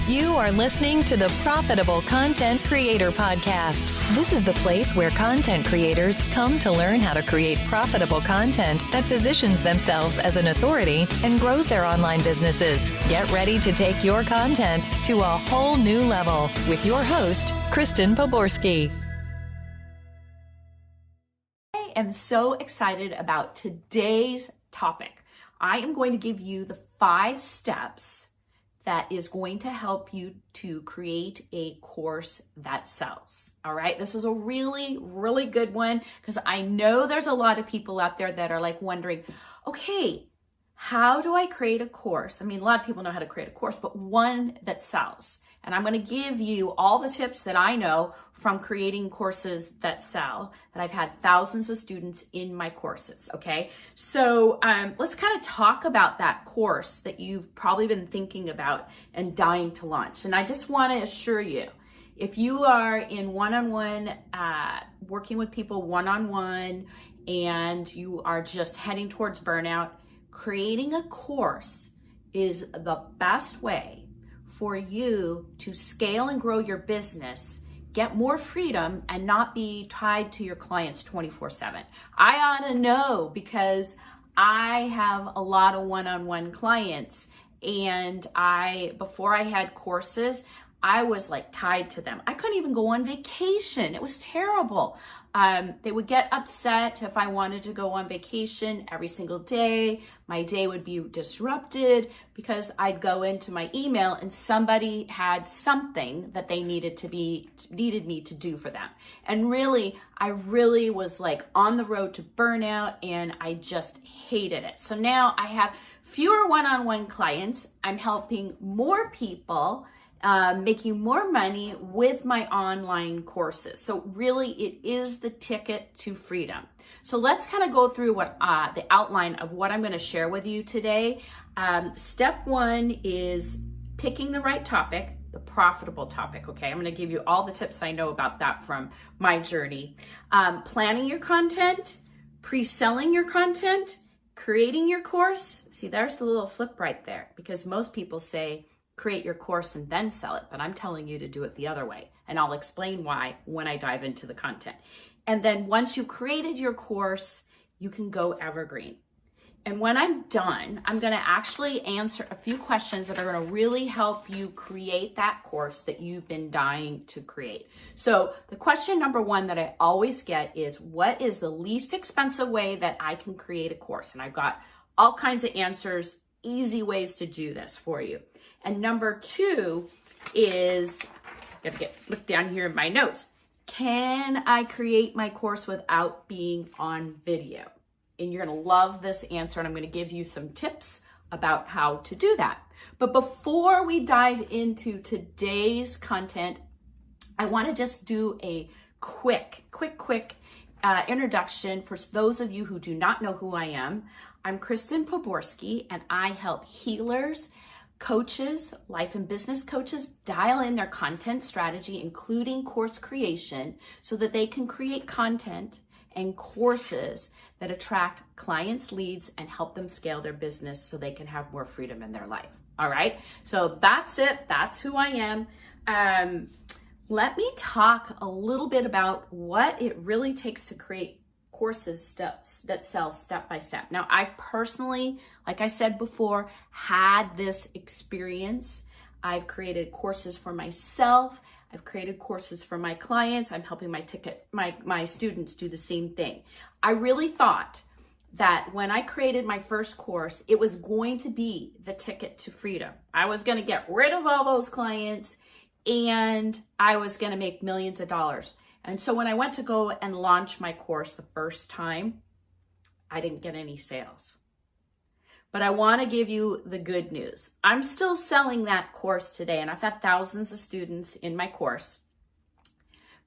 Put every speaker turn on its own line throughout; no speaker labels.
You are listening to the Profitable Content Creator Podcast. This is the place where content creators come to learn how to create profitable content that positions themselves as an authority and grows their online businesses. Get ready to take your content to a whole new level with your host, Kristen Poborski.
I am so excited about today's topic. I am going to give you the 5 steps that is going to help you to create a course that sells. All right, this is a really, really good one because I know there's a lot of people out there that are like wondering, okay, how do I create a course? I mean, a lot of people know how to create a course, but one that sells. And I'm going to give you all the tips that I know from creating courses that sell, that I've had thousands of students in my courses, okay? So let's kind of talk about that course that you've probably been thinking about and dying to launch. And I just want to assure you, if you are in one-on-one, working with people one-on-one, and you are just heading towards burnout, creating a course is the best way for you to scale and grow your business, get more freedom, and not be tied to your clients 24/7. I ought to know because I have a lot of one-on-one clients, and before I had courses, I was like tied to them. I couldn't even go on vacation. It was terrible. They would get upset if I wanted to go on vacation every single day. My day would be disrupted because I'd go into my email and somebody had something that they needed me to do for them. And really, I really was like on the road to burnout, and I just hated it. So now I have fewer one-on-one clients. I'm helping more people, making more money with my online courses. So really, it is the ticket to freedom. So let's kind of go through what the outline of what I'm going to share with you today. Step 1 is picking the right topic, the profitable topic. Okay, I'm going to give you all the tips I know about that from my journey. Planning your content, pre-selling your content, creating your course. See, there's the little flip right there, because most people say create your course and then sell it, but I'm telling you to do it the other way. And I'll explain why when I dive into the content. And then once you've created your course, you can go evergreen. And when I'm done, I'm going to actually answer a few questions that are going to really help you create that course that you've been dying to create. So the question number 1 that I always get is, what is the least expensive way that I can create a course? And I've got all kinds of answers, easy ways to do this for you. And number 2 is, I gotta look down here in my notes. Can I create my course without being on video? And you're gonna love this answer, and I'm gonna give you some tips about how to do that. But before we dive into today's content, I wanna just do a quick introduction for those of you who do not know who I am. I'm Kristen Poborski, and I help healers, coaches, life and business coaches dial in their content strategy, including course creation, so that they can create content and courses that attract clients' leads and help them scale their business so they can have more freedom in their life. All right, so that's it. That's who I am. Let me talk a little bit about what it really takes to create courses that sell step by step. Now, I personally, like I said before, had this experience. I've created courses for myself. I've created courses for my clients. I'm helping my students do the same thing. I really thought that when I created my first course, it was going to be the ticket to freedom. I was going to get rid of all those clients, and I was going to make millions of dollars. And so when I went to go and launch my course the first time, I didn't get any sales. But I want to give you the good news. I'm still selling that course today, and I've had thousands of students in my course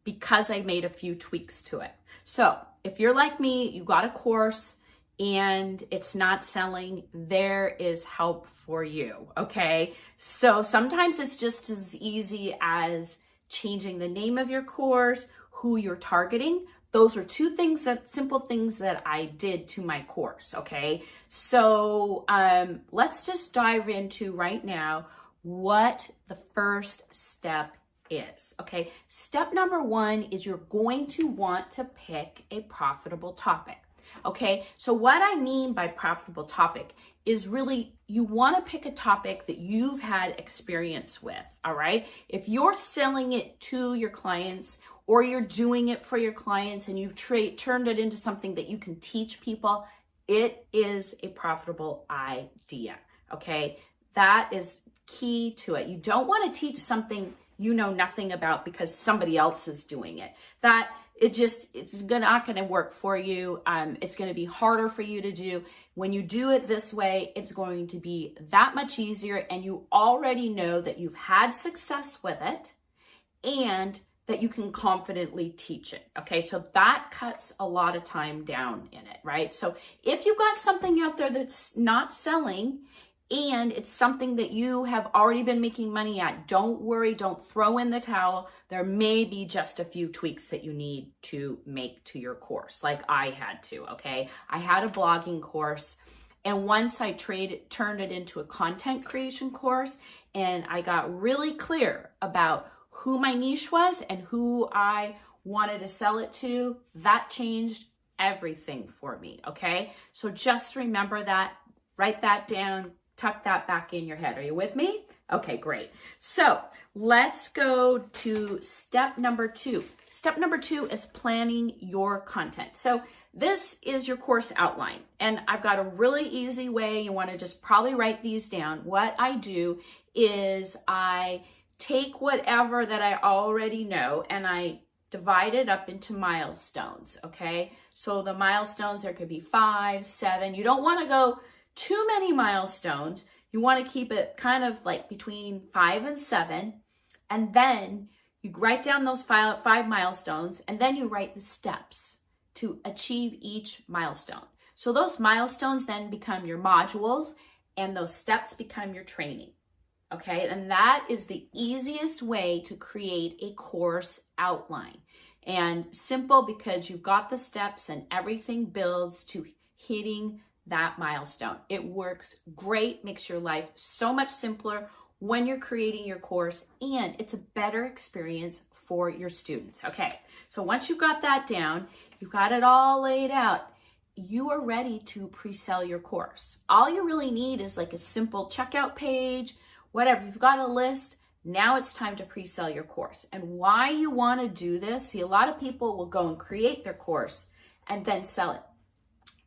because I made a few tweaks to it. So if you're like me, you got a course and it's not selling, there is help for you, okay? So sometimes it's just as easy as changing the name of your course, who you're targeting. Those are 2 simple things that I did to my course, okay? So let's just dive into right now what the first step is, okay? Step number one is you're going to want to pick a profitable topic, okay? So what I mean by profitable topic is really you want to pick a topic that you've had experience with, all right? If you're selling it to your clients or you're doing it for your clients and you've turned it into something that you can teach people, it is a profitable idea, okay? That is key to it. You don't want to teach something you know nothing about because somebody else is doing it. It's not going to work for you. It's going to be harder for you to do. When you do it this way, it's going to be that much easier, and you already know that you've had success with it and that you can confidently teach it. Okay, so that cuts a lot of time down in it, right? So if you've got something out there that's not selling and it's something that you have already been making money at, don't worry, don't throw in the towel. There may be just a few tweaks that you need to make to your course, like I had to, okay? I had a blogging course, and once I turned it into a content creation course, and I got really clear about who my niche was and who I wanted to sell it to, that changed everything for me, okay? So just remember that, write that down, tuck that back in your head. Are you with me? Okay, great. So let's go to step number two. Step number two is planning your content. So this is your course outline, and I've got a really easy way. You want to just probably write these down. What I do is I take whatever that I already know and I divide it up into milestones, okay? So the milestones, there could be 5, 7. You don't want to go too many milestones. You want to keep it kind of like between 5 and 7. And then you write down those 5 milestones, and then you write the steps to achieve each milestone. So those milestones then become your modules, and those steps become your training. Okay, and that is the easiest way to create a course outline. And simple because you've got the steps and everything builds to hitting that milestone. It works great, makes your life so much simpler when you're creating your course, and it's a better experience for your students. Okay, so once you've got that down, you've got it all laid out, you are ready to pre-sell your course. All you really need is like a simple checkout page, whatever. You've got a list. Now it's time to pre-sell your course. And why you want to do this, see, a lot of people will go and create their course and then sell it.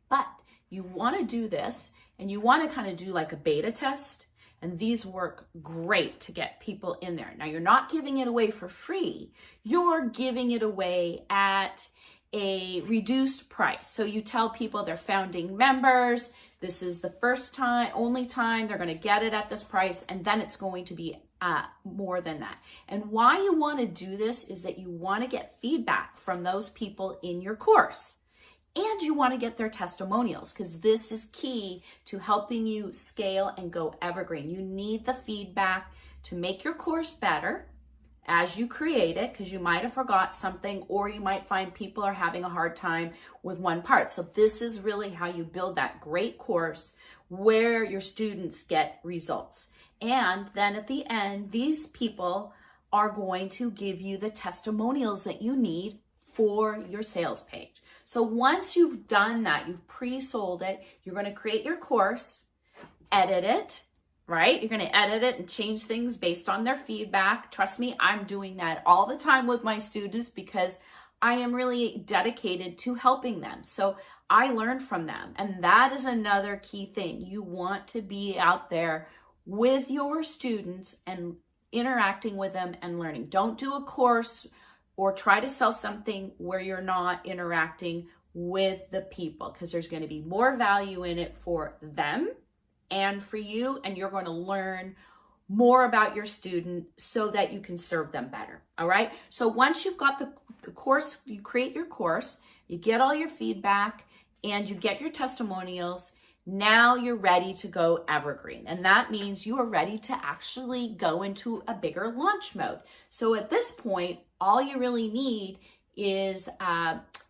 But you want to do this, and you want to kind of do like a beta test, and these work great to get people in there. Now, you're not giving it away for free. You're giving it away at a reduced price. So you tell people they're founding members, this is the first time, only time they're going to get it at this price, and then it's going to be more than that. And why you want to do this is that you want to get feedback from those people in your course. And you want to get their testimonials, because this is key to helping you scale and go evergreen. You need the feedback to make your course better as you create it, because you might have forgot something, or you might find people are having a hard time with one part. So this is really how you build that great course where your students get results. And then at the end, these people are going to give you the testimonials that you need for your sales page. So once you've done that, you've pre-sold it, you're going to create your course, edit it, right? You're going to edit it and change things based on their feedback. Trust me, I'm doing that all the time with my students because I am really dedicated to helping them. So I learn from them. And that is another key thing. You want to be out there with your students and interacting with them and learning. Don't do a course or try to sell something where you're not interacting with the people, because there's going to be more value in it for them and for you, and you're going to learn more about your student so that you can serve them better. All right. So once you've got the course, you create your course, you get all your feedback, and you get your testimonials. Now you're ready to go evergreen. And that means you are ready to actually go into a bigger launch mode. So at this point, all you really need is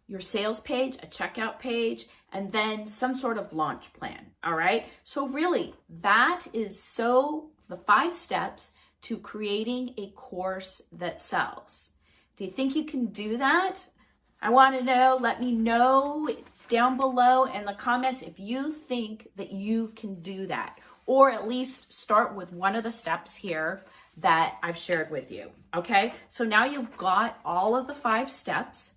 your sales page, a checkout page, and then some sort of launch plan. All right. So really, that is so the 5 steps to creating a course that sells. Do you think you can do that? I want to know. Let me know down below in the comments if you think that you can do that, or at least start with one of the steps here that I've shared with you. Okay, so now you've got all of the 5 steps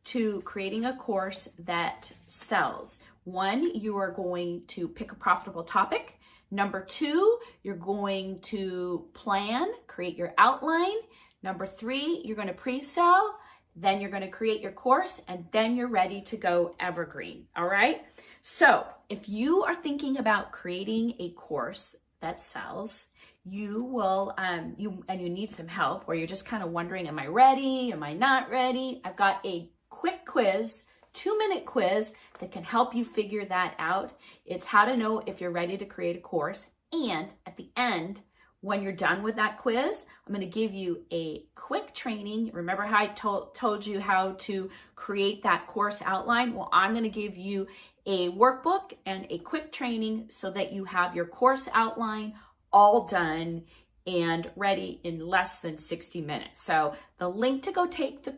to creating a course that sells. 1, you are going to pick a profitable topic. Number 2, you're going to plan, create your outline. Number 3, you're going to pre-sell. Then you're going to create your course, and then you're ready to go evergreen. All right. So if you are thinking about creating a course that sells, you will, you need some help, or you're just kind of wondering, am I ready? Am I not ready? I've got a quick quiz, 2-minute quiz that can help you figure that out. It's how to know if you're ready to create a course. And at the end, when you're done with that quiz, I'm going to give you a quick training. Remember how I told you how to create that course outline? Well, I'm going to give you a workbook and a quick training so that you have your course outline all done and ready in less than 60 minutes. So the link to go take the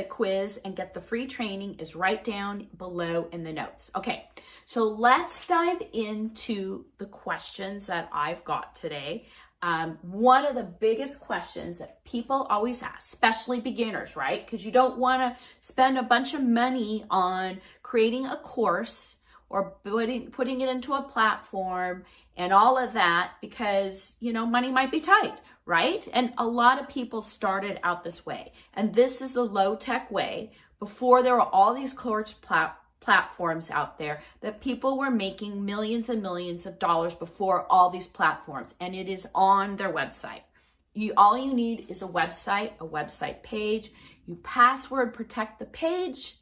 quiz and get the free training is right down below in the notes. Okay, so let's dive into the questions that I've got today. One of the biggest questions that people always ask, especially beginners, right? Because you don't want to spend a bunch of money on creating a course or putting it into a platform and all of that, because, you know, money might be tight, right? And a lot of people started out this way. And this is the low-tech way. Before, there were all these course platforms out there that people were making millions and millions of dollars before all these platforms, and it is on their website. All you need is a website page. You password protect the page,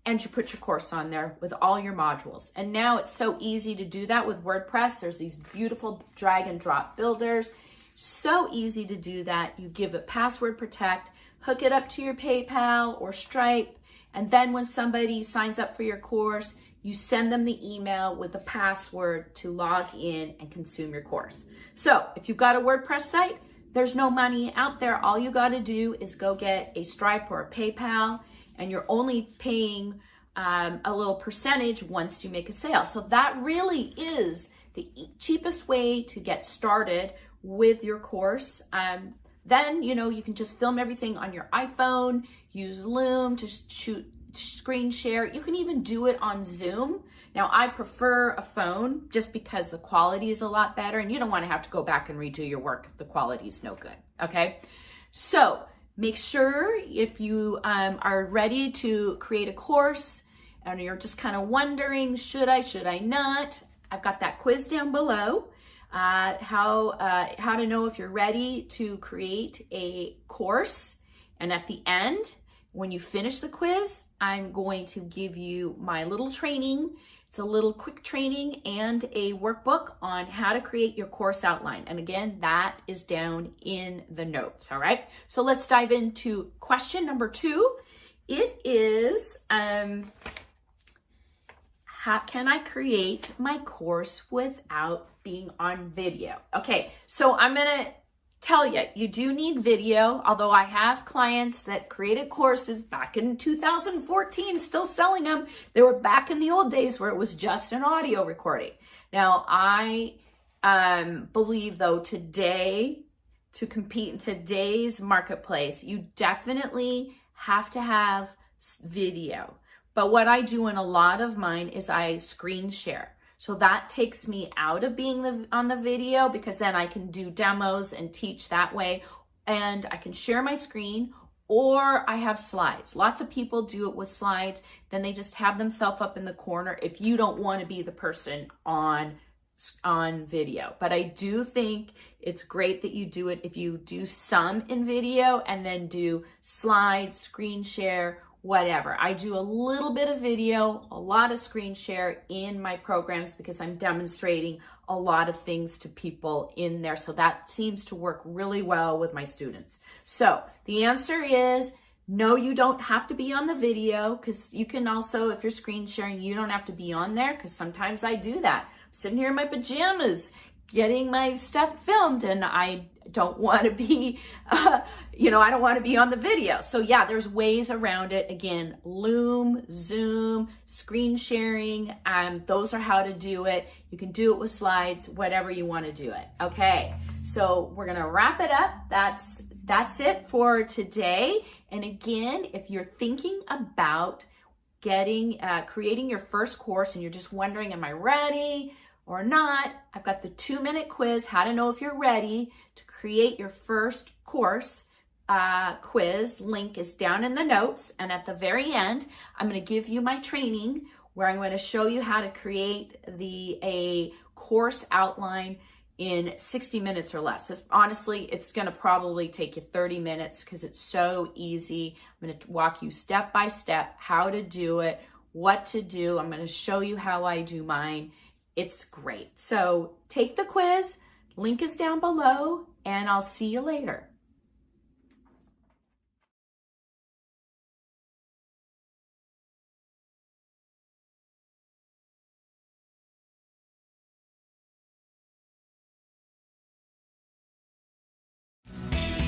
and you put your course on there with all your modules. And now it's so easy to do that with WordPress. There's these beautiful drag and drop builders. So easy to do that. You give it password protect, hook it up to your PayPal or Stripe, and then when somebody signs up for your course, you send them the email with the password to log in and consume your course. So if you've got a WordPress site, there's no money out there. All you got to do is go get a Stripe or a PayPal, and you're only paying a little percentage once you make a sale. So that really is the cheapest way to get started with your course. Then, you know, you can just film everything on your iPhone, use Loom to screen share. You can even do it on Zoom. Now, I prefer a phone just because the quality is a lot better, and you don't want to have to go back and redo your work if the quality is no good, okay? So make sure if you are ready to create a course and you're just kind of wondering, should I not? I've got that quiz down below. How to know if you're ready to create a course. And at the end, when you finish the quiz, I'm going to give you my little training. It's a little quick training and a workbook on how to create your course outline. And again, that is down in the notes, all right? So let's dive into question number 2. It is, how can I create my course without being on video? Okay, so I'm gonna tell you, you do need video, although I have clients that created courses back in 2014, still selling them. They were back in the old days where it was just an audio recording. Now, I believe, though, today, to compete in today's marketplace, you definitely have to have video. But what I do in a lot of mine is I screen share. So that takes me out of being on the video, because then I can do demos and teach that way. And I can share my screen, or I have slides. Lots of people do it with slides. Then they just have themselves up in the corner if you don't want to be the person on video. But I do think it's great that you do it if you do some in video and then do slides, screen share, whatever. I do a little bit of video, a lot of screen share in my programs because I'm demonstrating a lot of things to people in there. So that seems to work really well with my students. So the answer is no, you don't have to be on the video, because you can also, if you're screen sharing, you don't have to be on there, because sometimes I do that. I'm sitting here in my pajamas getting my stuff filmed and I don't want to be, I don't want to be on the video. So yeah, there's ways around it. Again, Loom, Zoom, screen sharing, those are how to do it. You can do it with slides, whatever you want to do it. Okay, so we're gonna wrap it up. That's it for today. And again, if you're thinking about creating your first course and you're just wondering, am I ready or not? I've got the 2-minute quiz, how to know if you're ready to create your first course quiz. Link is down in the notes. And at the very end, I'm going to give you my training where I'm going to show you how to create a course outline in 60 minutes or less. Honestly, it's going to probably take you 30 minutes because it's so easy. I'm going to walk you step by step how to do it, what to do. I'm going to show you how I do mine. It's great. So take the quiz. Link is down below, and I'll see you later.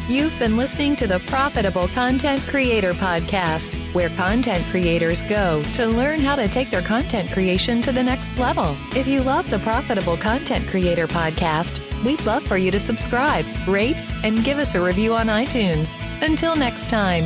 You've been listening to the Profitable Content Creator Podcast, where content creators go to learn how to take their content creation to the next level. If you love the Profitable Content Creator Podcast, we'd love for you to subscribe, rate, and give us a review on iTunes. Until next time.